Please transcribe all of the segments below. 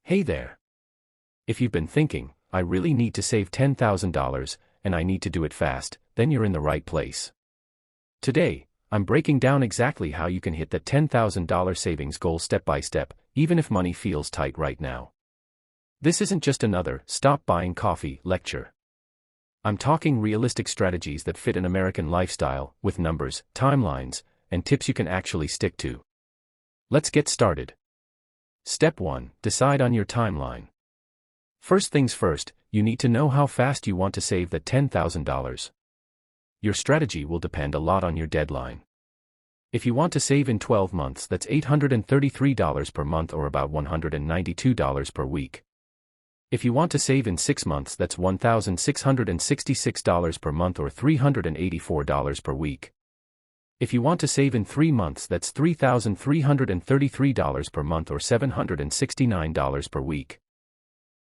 Hey there. If you've been thinking, I really need to save $10,000, and I need to do it fast, then you're in the right place. Today, I'm breaking down exactly how you can hit that $10,000 savings goal step by step, even if money feels tight right now. This isn't just another "stop buying coffee" lecture. I'm talking realistic strategies that fit an American lifestyle, with numbers, timelines, and tips you can actually stick to. Let's get started. Step 1. Decide on your timeline. First things first, you need to know how fast you want to save that $10,000. Your strategy will depend a lot on your deadline. If you want to save in 12 months, that's $833 per month, or about $192 per week. If you want to save in 6 months, that's $1,666 per month, or $384 per week. If you want to save in 3 months, that's $3,333 per month, or $769 per week.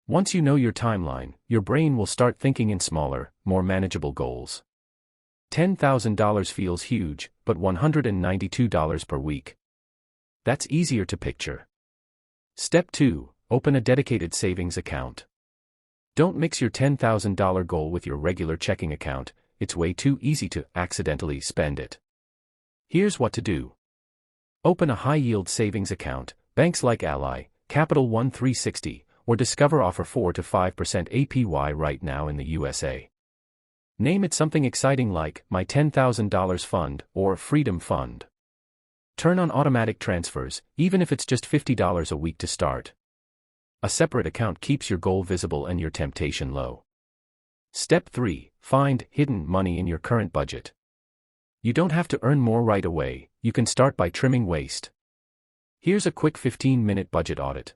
Once you know your timeline, your brain will start thinking in smaller, more manageable goals. $10,000 feels huge, but $192 per week. That's easier to picture. Step 2. Open a dedicated savings account. Don't mix your $10,000 goal with your regular checking account, it's way too easy to accidentally spend it. Here's what to do. Open a high-yield savings account. Banks like Ally, Capital One 360, or Discover offer 4 to 5% APY right now in the USA. Name it something exciting like My $10,000 Fund or Freedom Fund. Turn on automatic transfers, even if it's just $50 a week to start. A separate account keeps your goal visible and your temptation low. Step 3. Find hidden money in your current budget. You don't have to earn more right away, you can start by trimming waste. Here's a quick 15-minute budget audit.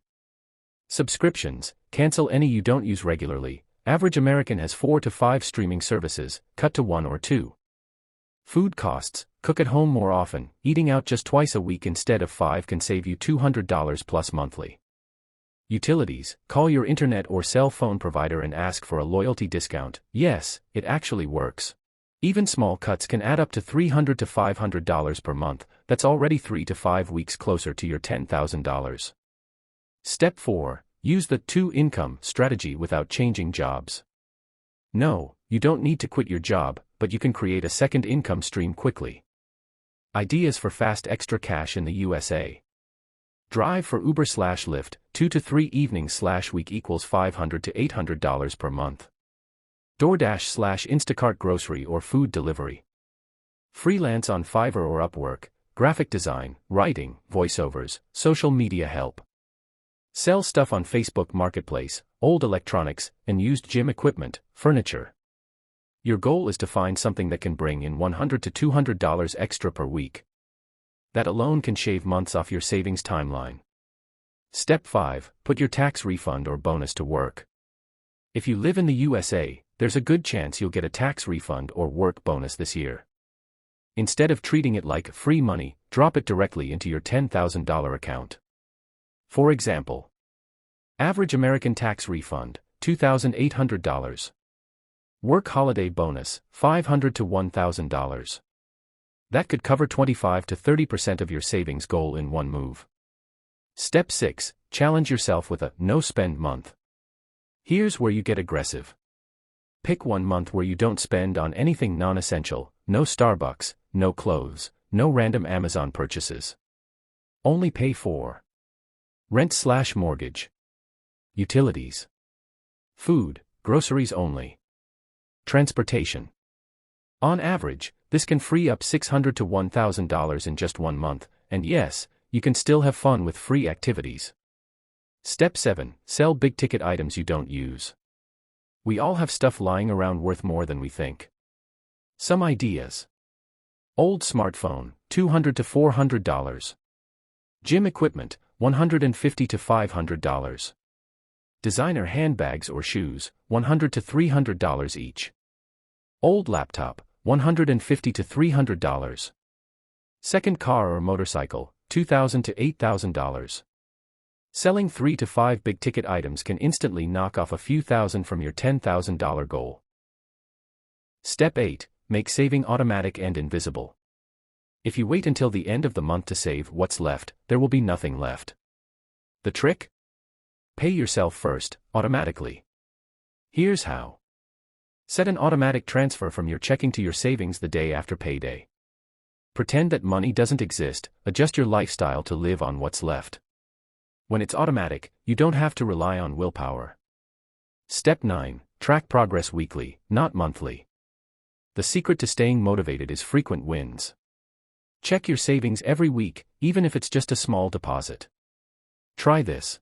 Subscriptions. Cancel any you don't use regularly. Average American has 4 to 5 streaming services, cut to 1 or 2. Food costs. Cook at home more often. Eating out just twice a week instead of 5 can save you $200 plus monthly. Utilities. Call your internet or cell phone provider and ask for a loyalty discount. Yes, it actually works. Even small cuts can add up to $300 to $500 per month. That's already 3 to 5 weeks closer to your $10,000. Step 4. Use the two-income strategy without changing jobs. No, you don't need to quit your job, but you can create a second income stream quickly. Ideas for fast extra cash in the USA. Drive for Uber/Lyft, 2 to 3 evenings/week equals $500 to $800 per month. DoorDash/Instacart grocery or food delivery. Freelance on Fiverr or Upwork, graphic design, writing, voiceovers, social media help. Sell stuff on Facebook Marketplace, old electronics, and used gym equipment, furniture. Your goal is to find something that can bring in $100 to $200 extra per week. That alone can shave months off your savings timeline. Step 5. Put your tax refund or bonus to work. If you live in the USA, there's a good chance you'll get a tax refund or work bonus this year. Instead of treating it like free money, drop it directly into your $10,000 account. For example, average American tax refund, $2,800. Work holiday bonus, $500 to $1,000. That could cover 25 to 30% of your savings goal in one move. Step 6. Challenge yourself with a no-spend month. Here's where you get aggressive. Pick one month where you don't spend on anything non-essential, no Starbucks, no clothes, no random Amazon purchases. Only pay for rent/mortgage, utilities, food, groceries only, transportation. On average, this can free up $600 to $1,000 in just 1 month, and yes, you can still have fun with free activities. Step 7. Sell big-ticket items you don't use. We all have stuff lying around worth more than we think. Some ideas. Old smartphone, $200 to $400. Gym equipment, $150 to $500. Designer handbags or shoes, $100 to $300 each. Old laptop, $150 to $300. Second car or motorcycle, $2,000 to $8,000. Selling 3 to 5 big-ticket items can instantly knock off a few thousand from your $10,000 goal. Step 8. Make saving automatic and invisible. If you wait until the end of the month to save what's left, there will be nothing left. The trick? Pay yourself first, automatically. Here's how. Set an automatic transfer from your checking to your savings the day after payday. Pretend that money doesn't exist, adjust your lifestyle to live on what's left. When it's automatic, you don't have to rely on willpower. Step 9. Track progress weekly, not monthly. The secret to staying motivated is frequent wins. Check your savings every week, even if it's just a small deposit. Try this.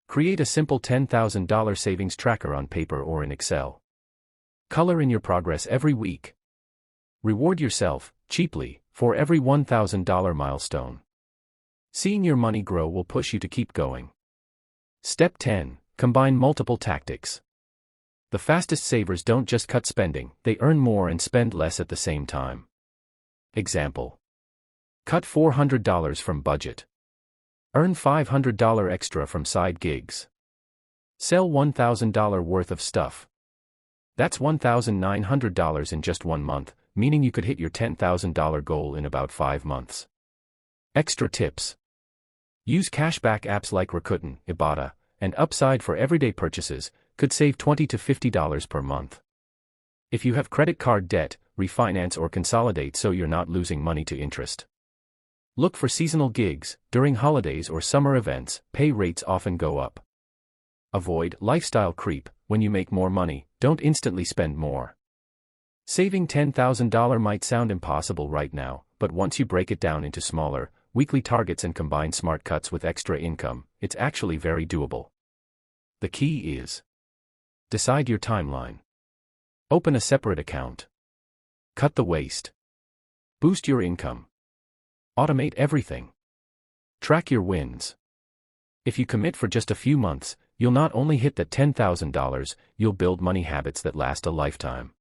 Create a simple $10,000 savings tracker on paper or in Excel. Color in your progress every week. Reward yourself, cheaply, for every $1,000 milestone. Seeing your money grow will push you to keep going. Step 10. Combine multiple tactics. The fastest savers don't just cut spending, they earn more and spend less at the same time. Example. Cut $400 from budget. Earn $500 extra from side gigs. Sell $1,000 worth of stuff. That's $1,900 in just 1 month, meaning you could hit your $10,000 goal in about 5 months. Extra tips. Use cashback apps like Rakuten, Ibotta, and Upside for everyday purchases, could save $20 to $50 per month. If you have credit card debt, refinance or consolidate so you're not losing money to interest. Look for seasonal gigs. During holidays or summer events, pay rates often go up. Avoid lifestyle creep. When you make more money, don't instantly spend more. Saving $10,000 might sound impossible right now, but once you break it down into smaller, weekly targets and combine smart cuts with extra income, it's actually very doable. The key is: decide your timeline. Open a separate account. Cut the waste. Boost your income. Automate everything. Track your wins. If you commit for just a few months, you'll not only hit that $10,000, you'll build money habits that last a lifetime.